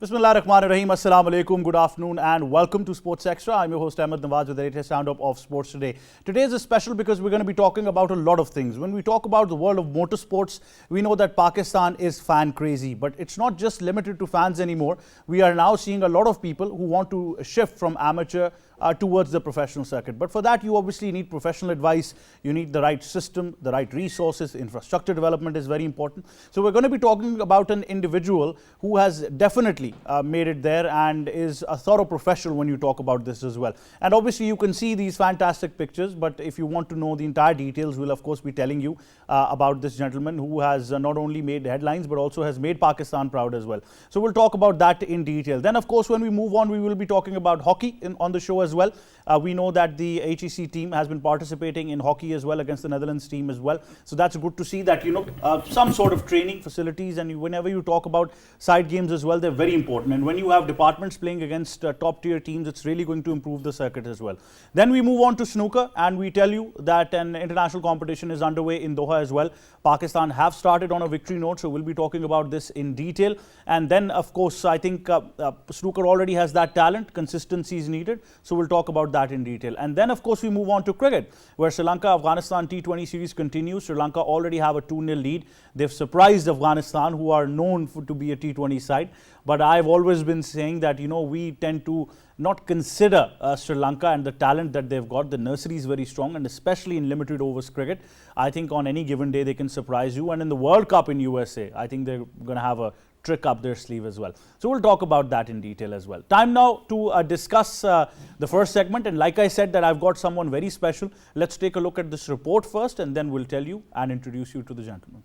Bismillahirrahmanirrahim. Assalamu alaikum. Good afternoon and welcome to Sports Extra. I'm your host Ahmed Nawaz with the latest roundup of sports today. Today is a special because we're going to be talking about a lot of things. When we talk about the world of motorsports, we know that Pakistan is fan crazy, but it's not just limited to fans anymore. We are now seeing a lot of people who want to shift from amateur towards the professional circuit. But for that, you obviously need professional advice. You need the right system, the right resources. Infrastructure development is very important. So we're going to be talking about an individual who has definitely made it there and is a thorough professional when you talk about this as well. And obviously, you can see these fantastic pictures. But if you want to know the entire details, we'll of course be telling you about this gentleman who has not only made headlines but also has made Pakistan proud as well. So we'll talk about that in detail. Then, of course, when we move on, we will be talking about hockey on the show as well. We know that the HEC team has been participating in hockey as well against the Netherlands team as well. So that's good to see that, some sort of training facilities, and whenever you talk about side games as well, they're very important. And when you have departments playing against top tier teams, it's really going to improve the circuit as well. Then we move on to snooker and we tell you that an international competition is underway in Doha as well. Pakistan have started on a victory note, so we'll be talking about this in detail. And then, of course, I think snooker already has that talent. Consistency is needed. So we'll talk about that in detail. And then, of course, we move on to cricket, where Sri Lanka Afghanistan T20 series continues. Sri Lanka already have a 2-0 lead. They've surprised Afghanistan, who are known to be a T20 side. But I've always been saying that, we tend to not consider Sri Lanka and the talent that they've got. The nursery is very strong, and especially in limited overs cricket, I think on any given day they can surprise you. And in the World Cup in USA, I think they're going to have a trick up their sleeve as well. So we'll talk about that in detail as well. Time now to discuss the first segment. And like I said, that I've got someone very special. Let's take a look at this report first, and then we'll tell you and introduce you to the gentleman.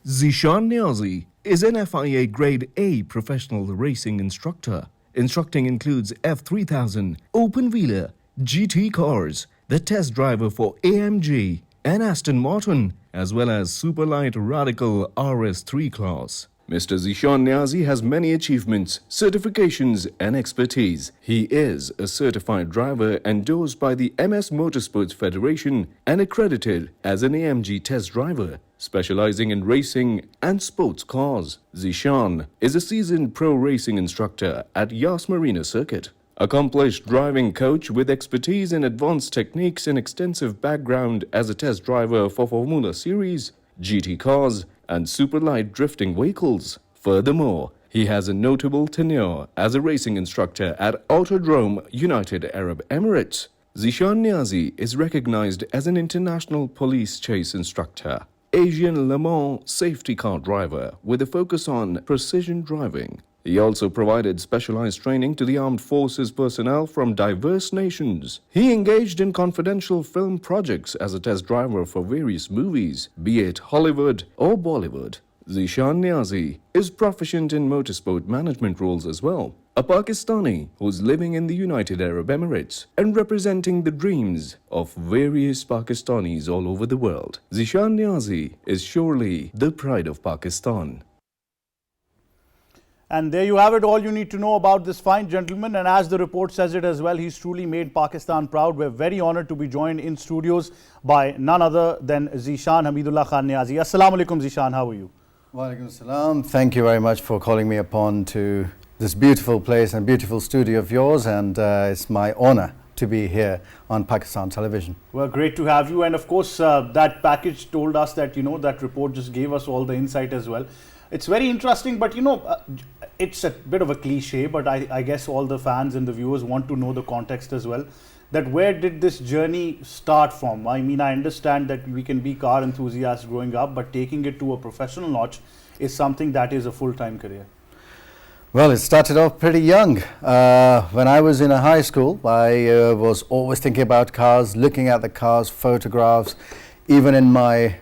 Zishan Nyazi is an FIA Grade A professional racing instructor. Instructing includes F3000, open-wheeler, GT cars, the test driver for AMG and Aston Martin, as well as Superlight Radical RS3 class. Mr. Zishan Nyazi has many achievements, certifications and expertise. He is a certified driver endorsed by the MS Motorsports Federation and accredited as an AMG test driver, specializing in racing and sports cars. Zeeshan is a seasoned pro racing instructor at Yas Marina Circuit. Accomplished driving coach with expertise in advanced techniques and extensive background as a test driver for Formula Series, GT cars, and superlight drifting vehicles. Furthermore, he has a notable tenure as a racing instructor at Autodrome, United Arab Emirates. Zishan Nyazi is recognized as an international police chase instructor, Asian Le Mans safety car driver with a focus on precision driving. He also provided specialized training to the armed forces personnel from diverse nations. He engaged in confidential film projects as a test driver for various movies, be it Hollywood or Bollywood. Zishan Nyazi is proficient in motorsport management roles as well. A Pakistani who's living in the United Arab Emirates and representing the dreams of various Pakistanis all over the world. Zishan Nyazi is surely the pride of Pakistan. And there you have it, all you need to know about this fine gentleman. And as the report says it as well, he's truly made Pakistan proud. We're very honored to be joined in studios by none other than Zeeshan Hamidullah Khan Nyazi. Assalamu alaikum, Zeeshan. How are you? Wa alaikum salam. Thank you very much for calling me upon to this beautiful place and beautiful studio of yours. And it's my honor to be here on Pakistan television. Well, great to have you. And of course, that package told us that, that report just gave us all the insight as well. It's very interesting, but it's a bit of a cliche, but I guess all the fans and the viewers want to know the context as well. That where did this journey start from? I mean, I understand that we can be car enthusiasts growing up, but taking it to a professional notch is something that is a full-time career. Well, it started off pretty young. When I was in a high school, I was always thinking about cars, looking at the cars, photographs. Even in my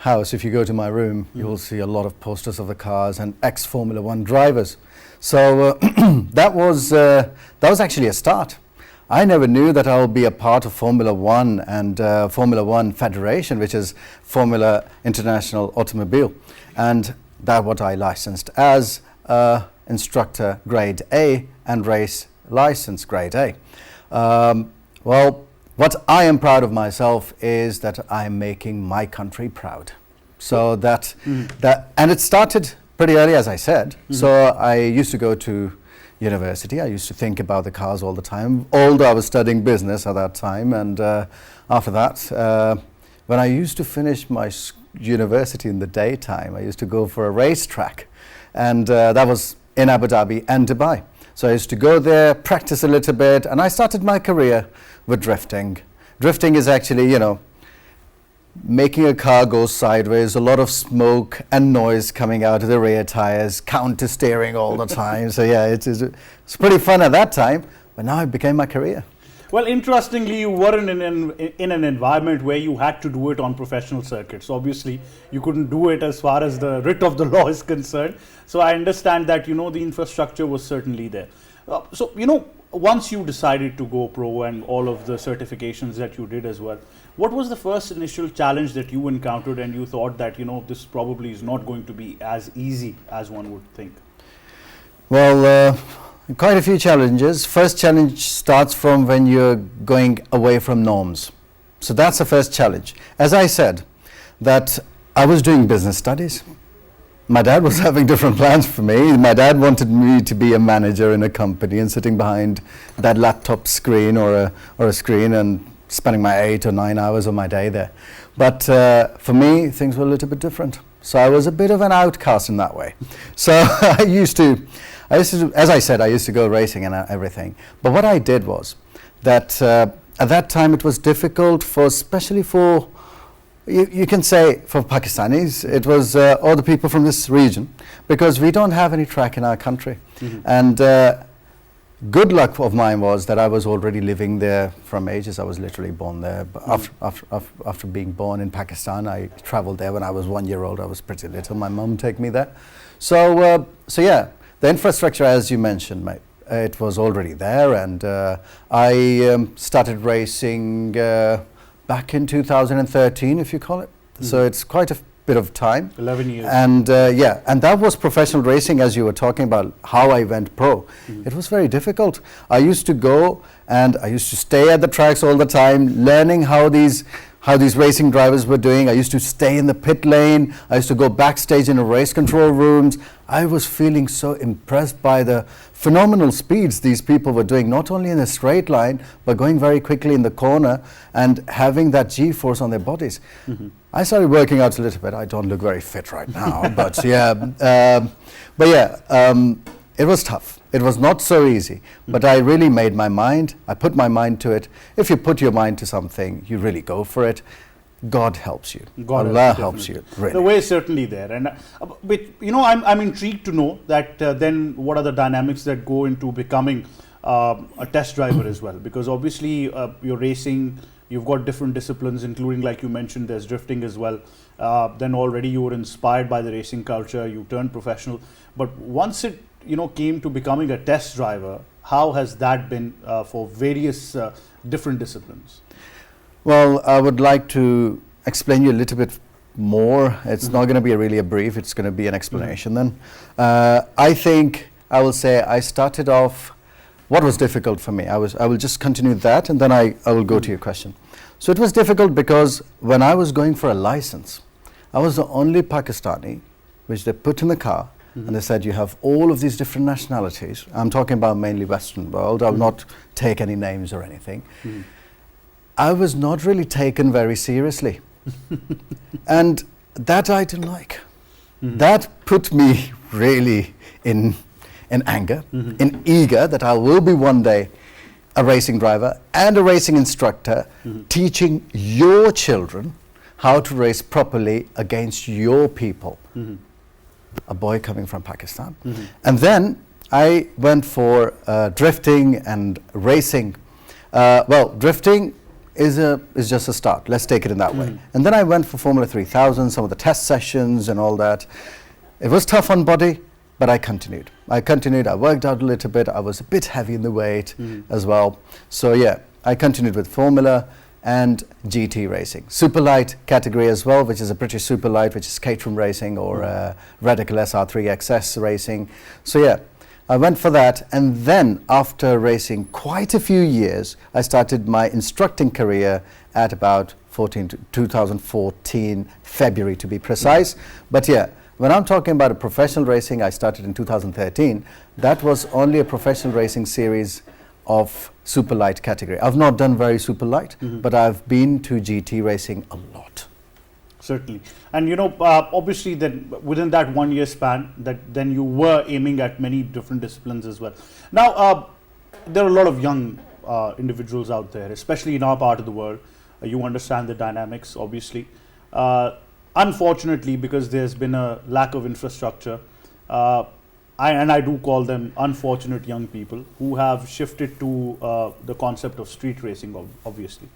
house, if you go to my room, you will see a lot of posters of the cars and ex-Formula One drivers. So that was actually a start. I never knew that I'll be a part of Formula One and Formula One Federation, which is Formula International Automobile, and that what I licensed as instructor grade A and race license grade A. Well, what I am proud of myself is that I'm making my country proud. So and it started pretty early, as I said. So I used to go to university. I used to think about the cars all the time, although I was studying business at that time. And after that, when I used to finish my university in the daytime, I used to go for a racetrack. And that was in Abu Dhabi and Dubai. So I used to go there, practice a little bit, and I started my career with drifting. Drifting is actually, you know, making a car go sideways, a lot of smoke and noise coming out of the rear tires, counter steering all the time. So yeah, it's pretty fun at that time, but now it became my career. Well, interestingly, you were in an environment where you had to do it on professional circuits. Obviously, you couldn't do it as far as the writ of the law is concerned. So I understand that, you know, the infrastructure was certainly there. So, you know, once you decided to go pro and all of the certifications that you did as well, what was the first initial challenge that you encountered and you thought that, you know, this probably is not going to be as easy as one would think? Well, quite a few challenges. First challenge starts from when you're going away from norms. So that's the first challenge. As I said, that I was doing business studies. My dad was having different plans for me. My dad wanted me to be a manager in a company and sitting behind that laptop screen or a screen and spending my 8 or 9 hours of my day there. But for me, things were a little bit different. So I was a bit of an outcast in that way. So I used to, as I said, I used to go racing and everything. But what I did was that at that time it was difficult for, especially for, you can say for Pakistanis, it was all the people from this region, because we don't have any track in our country. And good luck of mine was that I was already living there from ages. I was literally born there. But after being born in Pakistan, I traveled there when I was 1 year old. I was pretty little. My mum took me there. So yeah. The infrastructure, as you mentioned, mate, it was already there, and I started racing back in 2013, if you call it. So it's quite a bit of time. 11 years. And yeah, and that was professional racing, as you were talking about, how I went pro. It was very difficult. I used to go and I used to stay at the tracks all the time, learning how these racing drivers were doing. I used to stay in the pit lane. I used to go backstage in the race control rooms. I was feeling so impressed by the phenomenal speeds these people were doing, not only in a straight line, but going very quickly in the corner and having that G-force on their bodies. I started working out a little bit. I don't look very fit right now, but yeah. It was tough. It was not so easy, but I really made my mind. I put my mind to it. If you put your mind to something, you really go for it. God helps you. Allah helps you. Really. The way is certainly there, and but you know, I'm intrigued to know that then what are the dynamics that go into becoming a test driver as well? Because obviously you're racing. You've got different disciplines, including, like you mentioned, there's drifting as well. Then already you were inspired by the racing culture. You turned professional, but once it came to becoming a test driver, how has that been for various different disciplines? Well, I would like to explain you a little bit more. It's not going to be really a brief, it's going to be an explanation then. I think I will say I started off, what was difficult for me, I will just continue that and then I will go to your question. So it was difficult because when I was going for a license, I was the only Pakistani which they put in the car and they said, you have all of these different nationalities. I'm talking about mainly Western world. I'll not take any names or anything. I was not really taken very seriously. And that I didn't like. That put me really in anger, in eager that I will be one day a racing driver and a racing instructor teaching your children how to race properly against your people. A boy coming from Pakistan. And then I went for drifting and racing. Well, drifting is just a start. Let's take it in that way. And then I went for Formula 3000, some of the test sessions and all that. It was tough on body, but I continued. I worked out a little bit. I was a bit heavy in the weight as well. So yeah, I continued with Formula and GT racing. Super light category as well, which is a British super light, which is Caterham racing or Radical SR3 XS racing. So yeah, I went for that, and then after racing quite a few years, I started my instructing career at about 2014, February to be precise. But yeah, when I'm talking about a professional racing, I started in 2013. That was only a professional racing series of super light category. I've not done very super light, but I've been to GT racing a lot. Certainly. And obviously then within that 1 year span, then you were aiming at many different disciplines as well. Now, there are a lot of young individuals out there, especially in our part of the world. You understand the dynamics, obviously. Unfortunately, because there's been a lack of infrastructure, I do call them unfortunate young people who have shifted to the concept of street racing, obviously.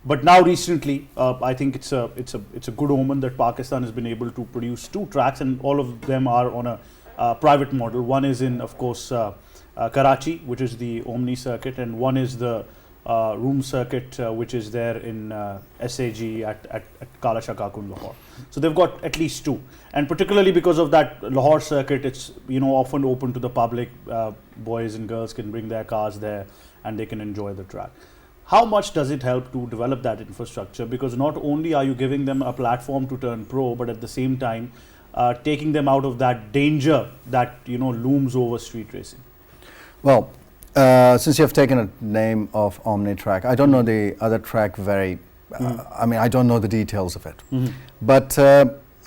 But now recently, I think it's a good omen that Pakistan has been able to produce 2 tracks, and all of them are on a private model. One is in, of course, Karachi, which is the Omni circuit, and one is the Room circuit, which is there in SAG at Kala Shah Kakun, Lahore. So they've got at least 2, and particularly because of that Lahore circuit, it's often open to the public. Boys and girls can bring their cars there, and they can enjoy the track. How much does it help to develop that infrastructure? Because not only are you giving them a platform to turn pro, but at the same time, taking them out of that danger that looms over street racing. Well, since you have taken a name of Omni track, I don't know the other track very. I mean, I don't know the details of it. But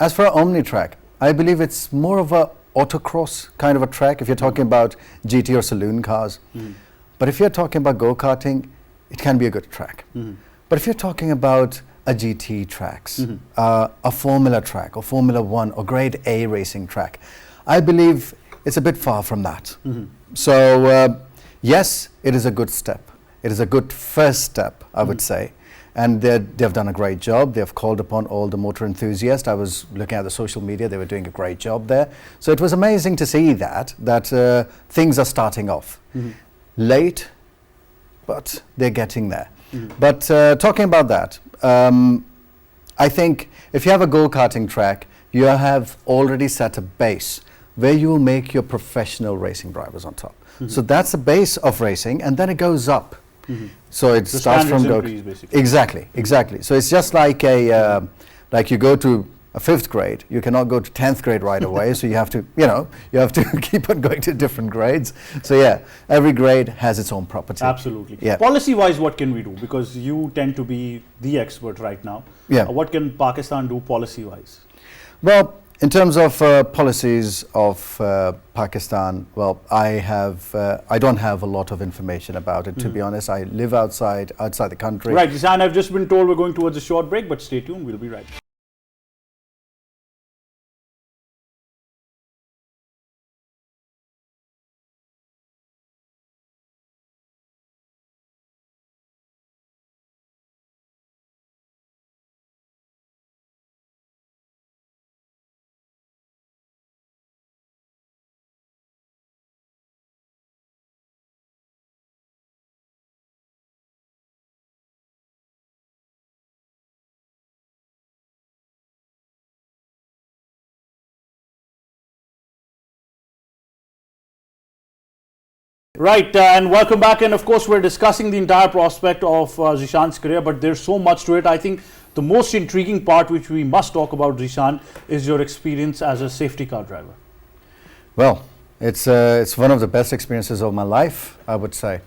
as for Omni track, I believe it's more of a autocross kind of a track. If you're talking about GT or saloon cars, but if you're talking about go-karting, it can be a good track. But if you're talking about a GT tracks, a Formula track, or Formula One, or Grade A racing track, I believe it's a bit far from that. So yes, it is a good step. It is a good first step, I would say. And they've done a great job. They've called upon all the motor enthusiasts. I was looking at the social media. They were doing a great job there. So it was amazing to see that things are starting off. Late, but they're getting there. But talking about that, I think if you have a go-karting track, you have already set a base where you will make your professional racing drivers on top. So that's the base of racing, and then it goes up. So it starts from exactly. So it's just like like you go to a 5th grade, you cannot go to 10th grade right away. So you have to, you have to keep on going to different grades. So yeah, every grade has its own property. Absolutely. Yeah. Policy-wise, what can we do? Because you tend to be the expert right now. Yeah. What can Pakistan do policy-wise? Well, in terms of policies of Pakistan, well, I don't have a lot of information about it, to be honest. I live outside the country. Right, Zishan, I've just been told we're going towards a short break, but stay tuned, we'll be right back. Right, and welcome back, and of course we're discussing the entire prospect of Zishan's career, but there's so much to it. I think the most intriguing part which we must talk about, Zishan, is your experience as a safety car driver. Well, it's one of the best experiences of my life, I would say.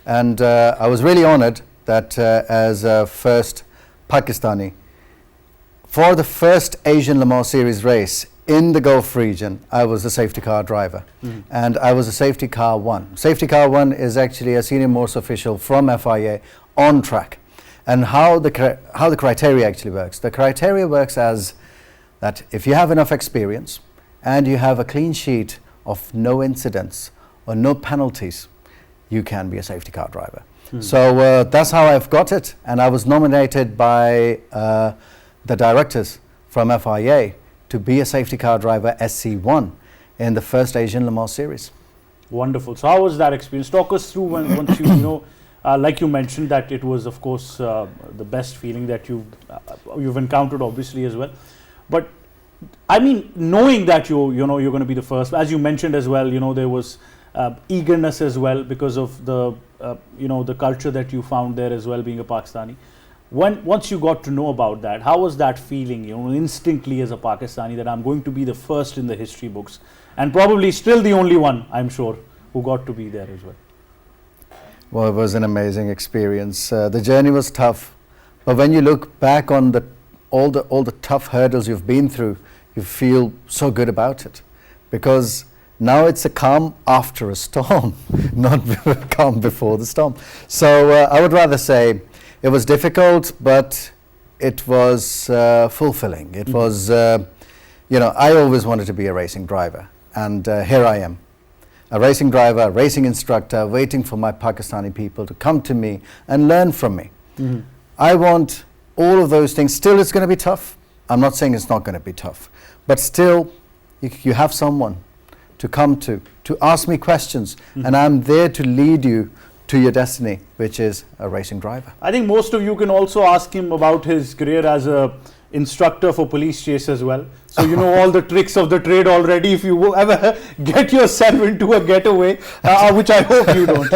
And I was really honored that as a first Pakistani, for the first Asian Le Mans Series race in the Gulf region, I was a safety car driver, and I was a safety car 1. Safety car 1 is actually a senior most official from FIA on track. And how the criteria actually works. The criteria works as that if you have enough experience and you have a clean sheet of no incidents or no penalties, you can be a safety car driver. So that's how I've got it, and I was nominated by the directors from FIA to be a safety car driver SC1 in the first Asian Le Mans Series. Wonderful. So how was that experience? Talk us through once you like you mentioned that it was of course the best feeling that you've encountered obviously as well. But I mean, knowing that you're going to be the first, as you mentioned as well, there was eagerness as well because of the the culture that you found there as well, being a Pakistani. Once you got to know about that, how was that feeling, instantly as a Pakistani, that I'm going to be the first in the history books and probably still the only one, I'm sure, who got to be there as well? Well, it was an amazing experience. The journey was tough, but when you look back on all the tough hurdles you've been through, you feel so good about it, because now it's a calm after a storm, not calm before the storm. So I would rather say it was difficult, but it was fulfilling. It was, I always wanted to be a racing driver, and here I am, a racing driver, a racing instructor, waiting for my Pakistani people to come to me and learn from me. I want all of those things. Still, it's going to be tough. I'm not saying it's not going to be tough, but still, you have someone to come to ask me questions, and I'm there to lead you to your destiny, which is a racing driver. I think most of you can also ask him about his career as a instructor for police chase as well. So you know all the tricks of the trade already. If you ever get yourself into a getaway, which I hope you don't.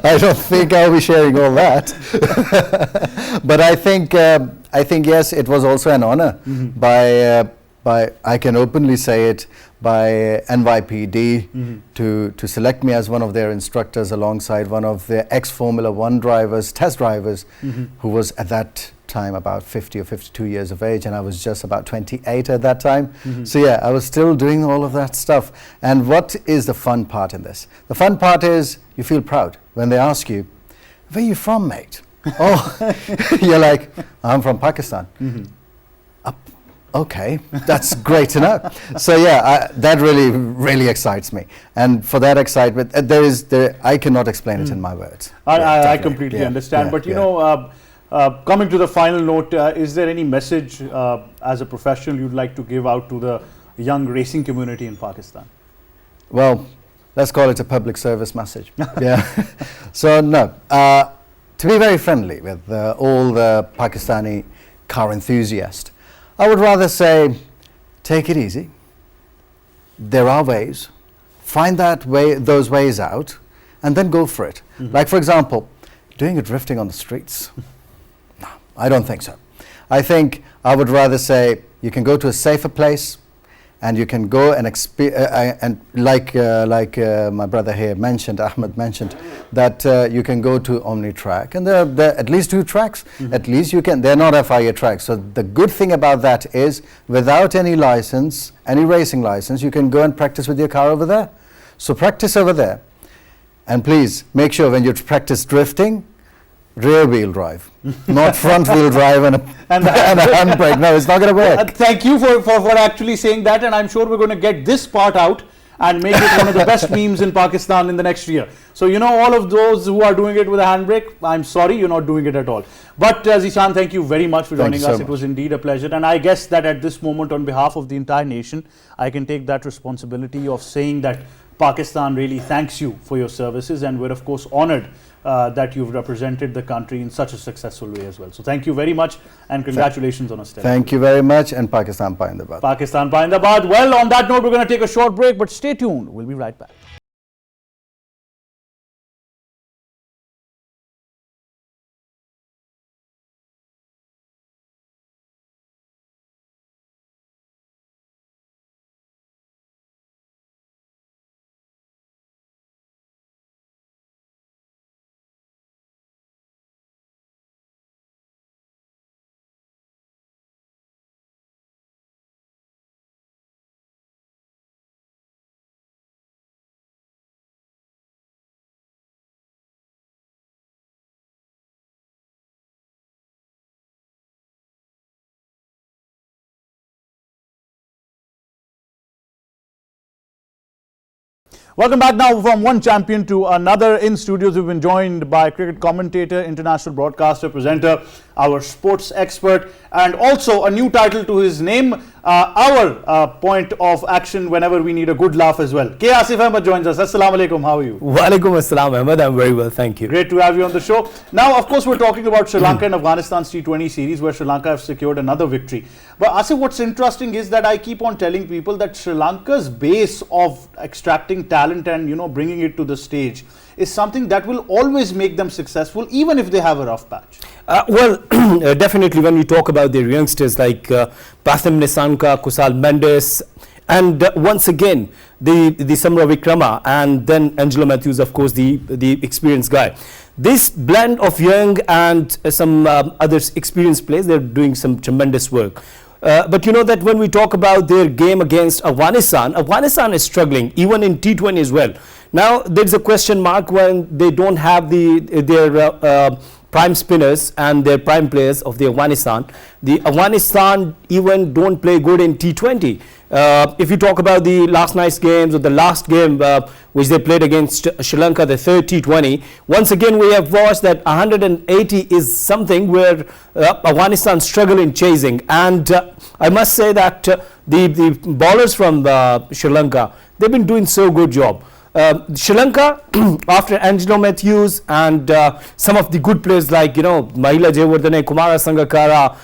I don't think I'll be sharing all that. But I think yes, it was also an honor by I can openly say it, by NYPD to select me as one of their instructors alongside one of their ex-Formula 1 drivers, test drivers, who was at that time about 50 or 52 years of age, and I was just about 28 at that time. So yeah, I was still doing all of that stuff. And what is the fun part in this? The fun part is you feel proud when they ask you, "Where are you from, mate?" Oh, you're like, "I'm from Pakistan." Okay, that's great to know. So yeah, that really excites me, and for that excitement, I cannot explain it in my words. I completely understand. But coming to the final note, is there any message as a professional you'd like to give out to the young racing community in Pakistan? Well, let's call it a public service message. Yeah. So no, to be very friendly with all the Pakistani car enthusiasts, I would rather say, take it easy. There are ways. Find those ways out, and then go for it. Like, for example, doing a drifting on the streets. No, I don't think so. I think I would rather say you can go to a safer place, and you can go and like my brother here mentioned, Ahmed mentioned, that you can go to Omni track, and there are at least 2 tracks. At least you can. They're not FIA tracks. So the good thing about that is, without any license, any racing license, you can go and practice with your car over there. So practice over there, and please make sure when you practice drifting, rear wheel drive, not front wheel drive and a handbrake. No, it's not going to work. Thank you for actually saying that, and I'm sure we're going to get this part out and make it one of the best memes in Pakistan in the next year. So all of those who are doing it with a handbrake, I'm sorry, you're not doing it at all. But Zeeshan, thank you very much for joining us. It was indeed a pleasure, and I guess that at this moment, on behalf of the entire nation, I can take that responsibility of saying that Pakistan really thanks you for your services, and we're of course honored that you've represented the country in such a successful way as well. So thank you very much, and congratulations on a stellar. Thank you very much, and Pakistan Paindabad. Pakistan Paindabad. Well, on that note, we're going to take a short break, but stay tuned. We'll be right back. Welcome back now from one champion to another. In studios, we've been joined by cricket commentator, international broadcaster, presenter, our sports expert, and also a new title to his name, our point of action whenever we need a good laugh as well. K. Asif Ahmed joins us. Assalamu alaikum. How are you? Walaikum assalam, Ahmed. I'm very well, thank you. Great to have you on the show. Now, of course, we're talking about Sri Lanka and Afghanistan's T20 series, where Sri Lanka have secured another victory. But Asif, what's interesting is that I keep on telling people that Sri Lanka's base of extracting talent and bringing it to the stage is something that will always make them successful, even if they have a rough patch. Well, definitely when we talk about their youngsters like Pratham Nisanka, Kusal Mendes, and once again the Samra Vikrama, and then Angelo Matthews, of course, the experienced guy. This blend of young and some other experienced players, they're doing some tremendous work. But you know that when we talk about their game against Afghanistan is struggling even in T20 as well. Now there's a question mark when they don't have their prime spinners and their prime players of the Afghanistan. The Afghanistan even don't play good in T20. If you talk about the last night's games or the last game which they played against Sri Lanka, the third T20, once again we have watched that 180 is something where Afghanistan struggle in chasing. And I must say that the bowlers from Sri Lanka, they've been doing so good job. Sri Lanka, after Angelo Matthews and some of the good players like, Mahila Jayawardene, Kumara Sangakkara,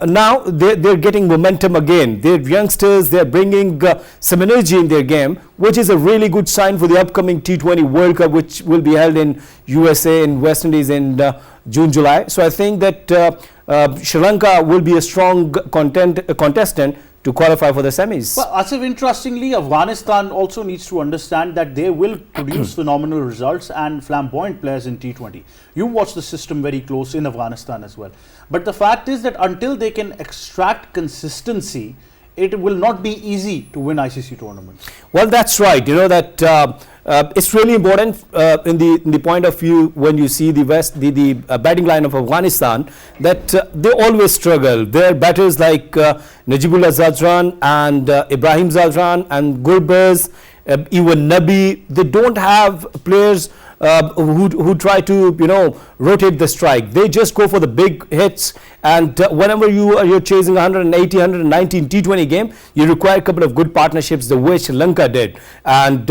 now they're getting momentum again. They're youngsters, they're bringing some energy in their game, which is a really good sign for the upcoming T20 World Cup, which will be held in USA and West Indies in June, July. So I think that Sri Lanka will be a strong contestant to qualify for the semis. Well, Asif, interestingly, Afghanistan also needs to understand that they will produce phenomenal results and flamboyant players in T20. You watch the system very close in Afghanistan as well. But the fact is that until they can extract consistency, it will not be easy to win ICC tournaments. Well, that's right. You know that it's really important in the point of view when you see the batting line of Afghanistan, that they always struggle. Their batters like Najibullah Zadran and Ibrahim Zadran and Gurbaz, even Nabi, they don't have players who try to rotate the strike. They just go for the big hits, and whenever you're chasing 180, 190 in T20 game, you require a couple of good partnerships the way Sri Lanka did, and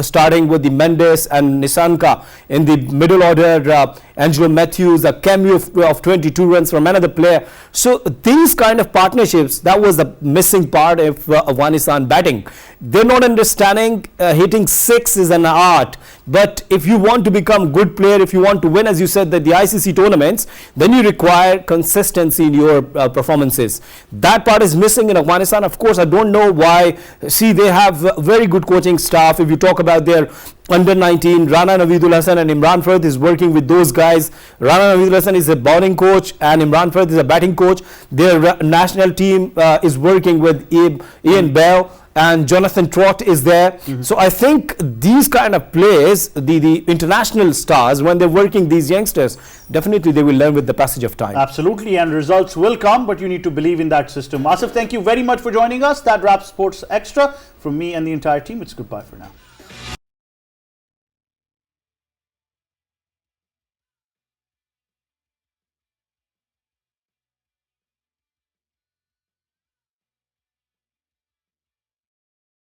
starting with the Mendes and Nisanka in the middle order, Angelo Matthews, a cameo of 22 runs from another player. So these kind of partnerships, that was the missing part of Afghanistan batting. They're not understanding hitting six is an art, but if you want to become good player, if you want to win, as you said, that the ICC tournaments, then you require consistency in your performances. That part is missing in Afghanistan. Of course, I don't know why. See, they have very good coaching staff. If you talk about their under 19, Rana Naveedul Hassan and Imran Farhat is working with those guys. Rana Naveedul Hassan is a bowling coach and Imran Farhat is a batting coach. Their national team is working with Ian Bell, and Jonathan Trott is there. So I think these kind of players, the international stars, when they're working these youngsters, definitely they will learn with the passage of time. Absolutely, and results will come, but you need to believe in that system. Asif, thank you very much for joining us. That wraps Sports Extra. From me and the entire team, it's goodbye for now.